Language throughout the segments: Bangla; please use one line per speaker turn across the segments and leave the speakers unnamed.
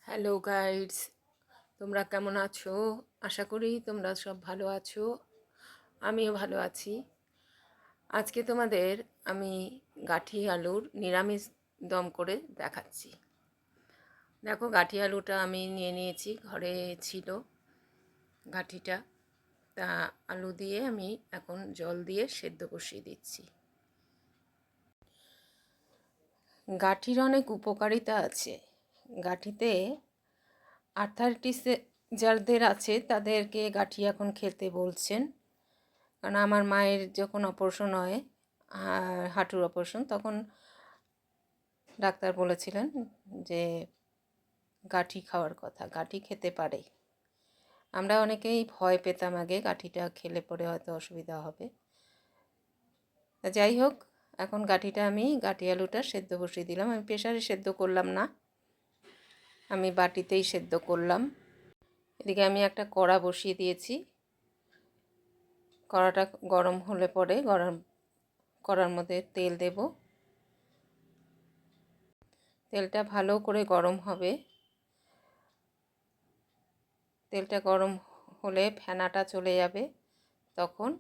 হ্যালো গাইডস, তোমরা কেমন আছো? আশা করি তোমরা সব ভালো আছো। আমিও ভালো আছি। আজকে তোমাদের আমি গাঠি আলুর নিরামিষ দম করে দেখাচ্ছি। দেখো, গাঠি আলুটা আমি নিয়ে নিয়েছি, ঘরে ছিল গাঠিটা। তা আলু দিয়ে আমি এখন জল দিয়ে সেদ্ধ বসিয়ে দিচ্ছি। গাঠির অনেক উপকারিতা আছে। গাঠিতে আর্থারাইটিস যাদের আছে তাদেরকে গাঠি এখন খেতে বলছেন। কারণ আমার মায়ের যখন অপারেশন হয়, হাঁটুর অপারেশন, তখন ডাক্তার বলেছিলেন যে গাঠি খাওয়ার কথা, গাঠি খেতে পারে। আমরা অনেকেই ভয় পেতাম আগে, গাঠিটা খেলে পরে হয়তো অসুবিধা হবে। তা যাই হোক, এখন গাঠি আলুটা সেদ্ধ বসিয়ে দিলাম। আমি প্রেসারে সেদ্ধ করলাম না, আমি বাটিতেই সেদ্ধ করলাম। এদিকে আমি একটা কড়া বসিয়ে দিয়েছি। কড়াটা গরম হলে পরে কড়ার মধ্যে তেল দেব। তেলটা ভালো করে গরম হবে। তেলটা গরম হলে ফেনাটা চলে যাবে। তখন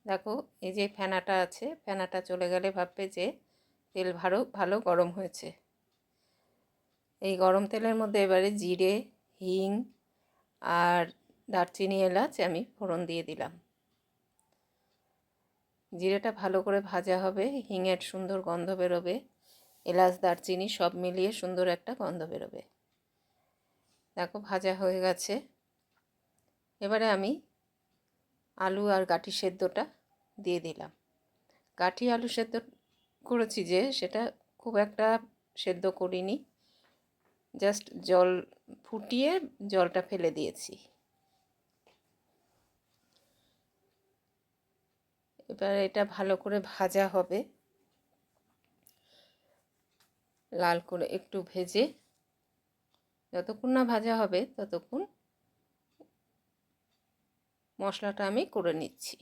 দেখো, এই যে ফেনাটা আছে, ফেনাটা চলে গেলে ভাববে যে তেল ভালো ভালো গরম হয়েছে। এই গরম তেলের মধ্যে এবারে জিরে, হিং আর দারচিনি, এলাচ আমি ফোড়ন দিয়ে দিলাম। জিরেটা ভালো করে ভাজা হবে, হিংয়ের সুন্দর গন্ধ বেরোবে, এলাচ দারচিনি সব মিলিয়ে সুন্দর একটা গন্ধ বেরোবে। দেখো, ভাজা হয়ে গেছে। এবারে আমি আলু আর গাঠি সেদ্ধটা দিয়ে দিলাম। গাঠি আলু সেদ্ধ করেছি যে, সেটা খুব একটা সেদ্ধ করিনি, জাস্ট জল ফুটিয়ে জলটা ফেলে দিয়েছি। এবার এটা ভালো করে ভাজা হবে, লাল করে একটু ভেজে। যতক্ষণ না ভাজা হবে ততক্ষণ মশলাটা আমি করে নিচ্ছি।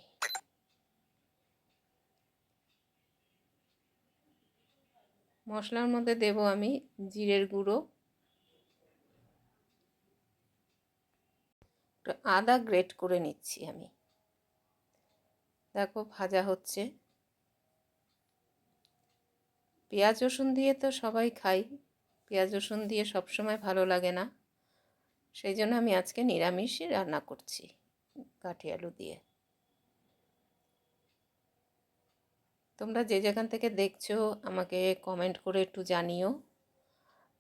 মশলার মধ্যে দেব আমি জিরের গুঁড়ো, আদা গ্রেট করে নিচ্ছি আমি। দেখো, ভাজা হচ্ছে। পেঁয়াজ রসুন দিয়ে তো সবাই খাই, পেঁয়াজ রসুন দিয়ে সবসময় ভালো লাগে না, সেই জন্য আমি আজকে নিরামিষই রান্না করছি গাঠি আলু দিয়ে। তোমরা যে যেখান থেকে দেখছো আমাকে কমেন্ট করে একটু জানিও।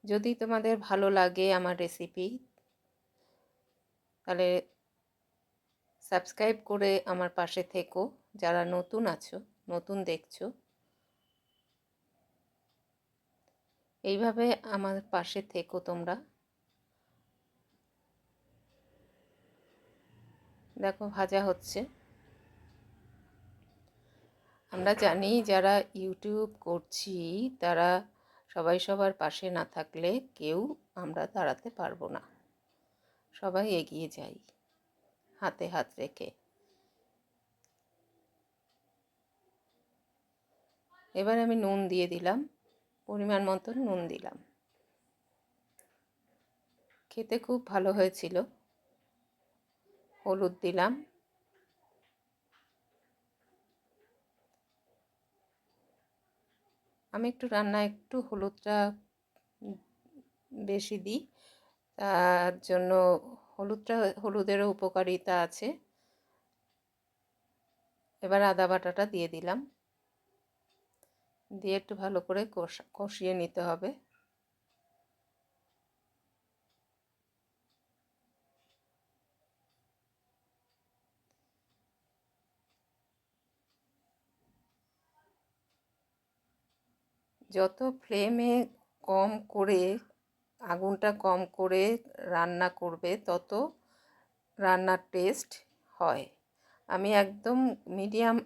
যদি তোমাদের ভালো লাগে আমার রেসিপি, তাহলে সাবস্ক্রাইব করে আমার পাশে থেকো। যারা নতুন আছো, নতুন দেখছো, এইভাবে আমার পাশে থেকো তোমরা। দেখো, ভাজা হচ্ছে। আমরা জানি যারা ইউটিউব করছি তারা সবাই সবার পাশে না থাকলে কেউ আমরা দাঁড়াতে পারবো না। সবাই এগিয়ে যাই হাতে হাত রেখে। এবার আমি নুন দিয়ে দিলাম, পরিমাণ মতো নুন দিলাম। খেতে খুব ভালো হয়েছিল। হলুদ দিলাম। আমি একটু রান্নায় একটু হলুদটা বেশি দিই, তার জন্য হলুদেরও উপকারিতা আছে। এবার আদা বাটাটা দিয়ে দিলাম, দিয়ে একটু ভালো করে কষিয়ে নিতে হবে। যত ফ্লেমে কম করে, আগুনটা কম করে রান্না করবে তত রান্নার টেস্ট হয়। আমি একদম মিডিয়াম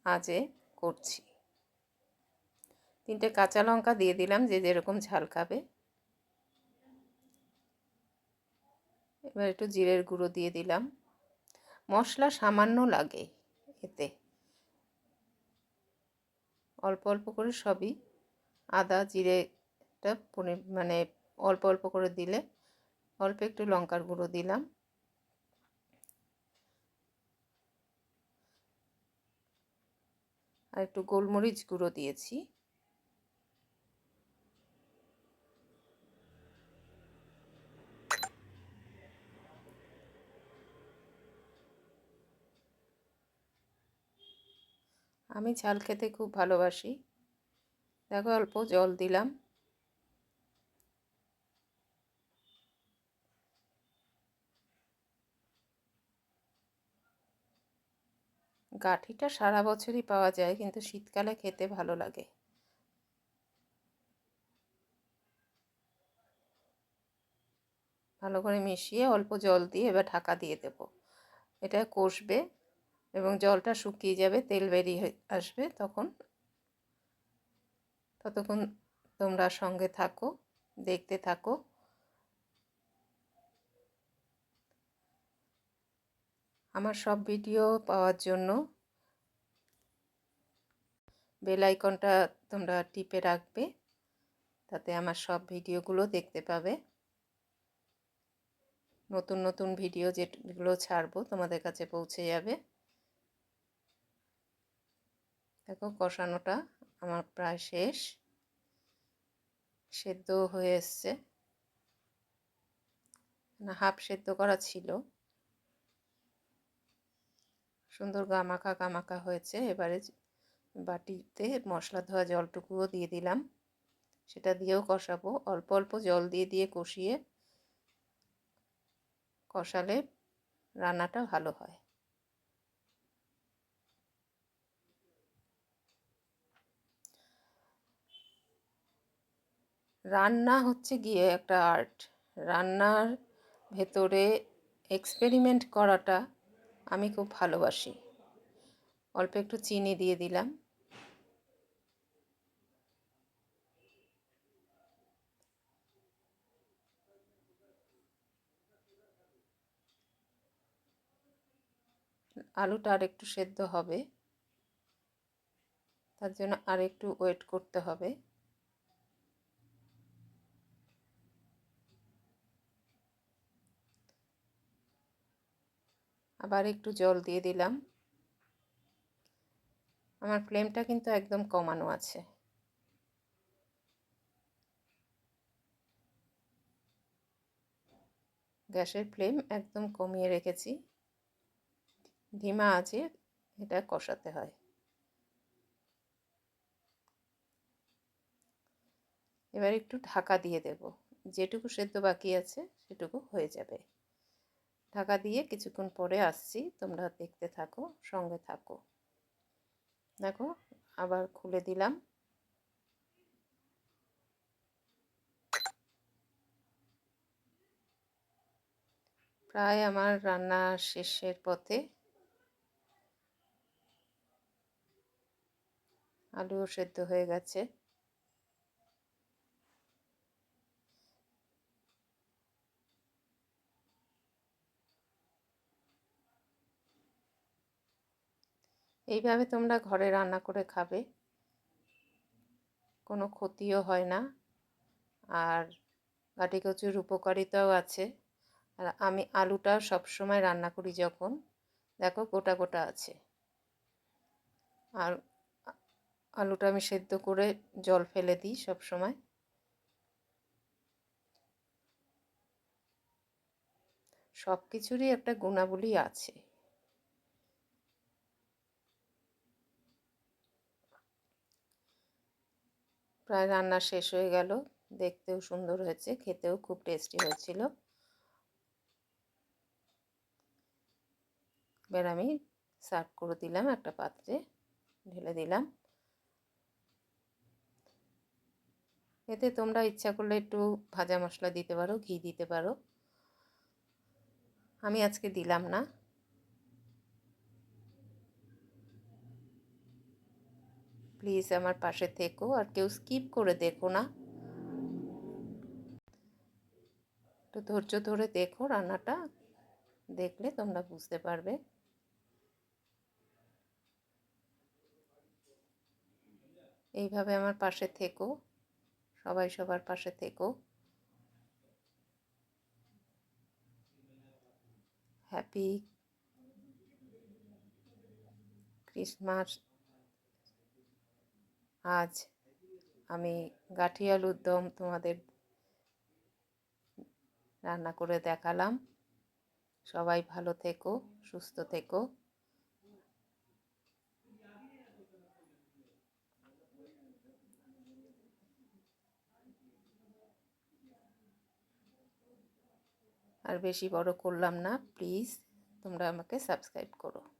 আঁচে করছি। 3টে কাঁচা লঙ্কা দিয়ে দিলাম, যে যেরকম ঝাল খাবে। এবার একটু জিরের গুঁড়ো দিয়ে দিলাম। মশলা সামান্য লাগে এতে, অল্প অল্প করে সবই। আদা জিরেটা মানে অল্প অল্প করে দিলে, অল্প একটু লঙ্কার গুঁড়ো দিলাম, আর একটু গোলমরিচ গুঁড়ো দিয়েছি। আমি ঝাল খেতে খুব ভালোবাসি। দেখো অল্প জল দিলাম। গাঁঠিটা সারা বছরই পাওয়া যায়, কিন্তু শীতকালে খেতে ভালো লাগে। ভালো করে মিশিয়ে অল্প জল দিয়ে এবার ঢাকা দিয়ে দেব। এটা কষবে এবং জলটা শুকিয়ে যাবে, তেল বেরিয়ে আসবে, ততক্ষণ তোমরা সঙ্গে থাকো, দেখতে থাকো। আমার সব ভিডিও পাওয়ার জন্য বেল আইকনটা তোমরা টিপে রাখবে, তাতে আমার সব ভিডিওগুলো দেখতে পাবে। নতুন নতুন ভিডিও যেগুলো ছাড়বো তোমাদের কাছে পৌঁছে যাবে। দেখো কষানোটা আমার প্রায় শেষ, সেদ্ধ হয়ে এসছে, না হাফ সেদ্ধ করা ছিল। সুন্দর গামাখা গামাখা হয়েছে। এবারে বাটিতে মশলা ধোয়া জলটুকুও দিয়ে দিলাম, সেটা দিয়েও কষাবো। অল্প অল্প জল দিয়ে দিয়ে কষালে রান্নাটা ভালো হয়। রান্না হচ্ছে গিয়ে একটা আর্ট। রান্নার ভেতরে এক্সপেরিমেন্ট করাটা আমি খুব ভালোবাসি। অল্প একটু চিনি দিয়ে দিলাম, আলুটা আর একটু সেদ্ধ হবে, তার জন্য আর একটু ওয়েট করতে হবে। আবার একটু জল দিয়ে দিলাম। আমার ফ্লেমটা কিন্তু একদম কমানো আছে। গ্যাসের ফ্লেম একদম কমিয়ে রেখেছি, ধিমা আঁচে এটা কষাতে হয়। এবার একটু ঢাকা দিয়ে দেব, যেটুকু সেদ্ধ বাকি আছে সেটুকু হয়ে যাবে। ঢাকা দিয়ে কিছুক্ষণ পরে আসছি, তোমরা দেখতে থাকো, সঙ্গে থাকো। দেখো আবার খুলে দিলাম। প্রায় আমার রান্না শেষের পথে। আলুও সেদ্ধ হয়ে গেছে। এইভাবে তোমরা ঘরে রান্না করে খাবে, কোনো ক্ষতিও হয় না, আর গাঁটি কচুর উপকারিতাও আছে। আর আমি আলুটা সবসময় রান্না করি যখন, দেখো গোটা গোটা আছে। আর আলুটা আমি সেদ্ধ করে জল ফেলে দিই সব সময়। সব কিছুরই একটা গুণাবলী আছে। প্রায় রান্না শেষ হয়ে গেল, দেখতেও সুন্দর হয়েছে, খেতেও খুব টেস্টি হয়েছিল। এবার আমি সার্ভ করে দিলাম, একটা পাত্রে ঢেলে দিলাম। এতে তোমরা ইচ্ছা করলে একটু ভাজা মশলা দিতে পারো, ঘি দিতে পারো, আমি আজকে দিলাম না। প্লিজ আমার পাশে থেকো, আর কেউ স্কিপ করে দেখো না, একটু ধৈর্য ধরে দেখো রান্নাটা, দেখলে তোমরা বুঝতে পারবে। এইভাবে আমার পাশে থেকো, সবাই সবার পাশে থেকো। Happy Christmas. আজ আমি গাঠি আলুর দম তোমাদের রান্না করে দেখালাম। সবাই ভালো থেকো, সুস্থ থেকো। আর বেশি বড় করলাম না, প্লিজ তোমরা আমাকে সাবস্ক্রাইব করো।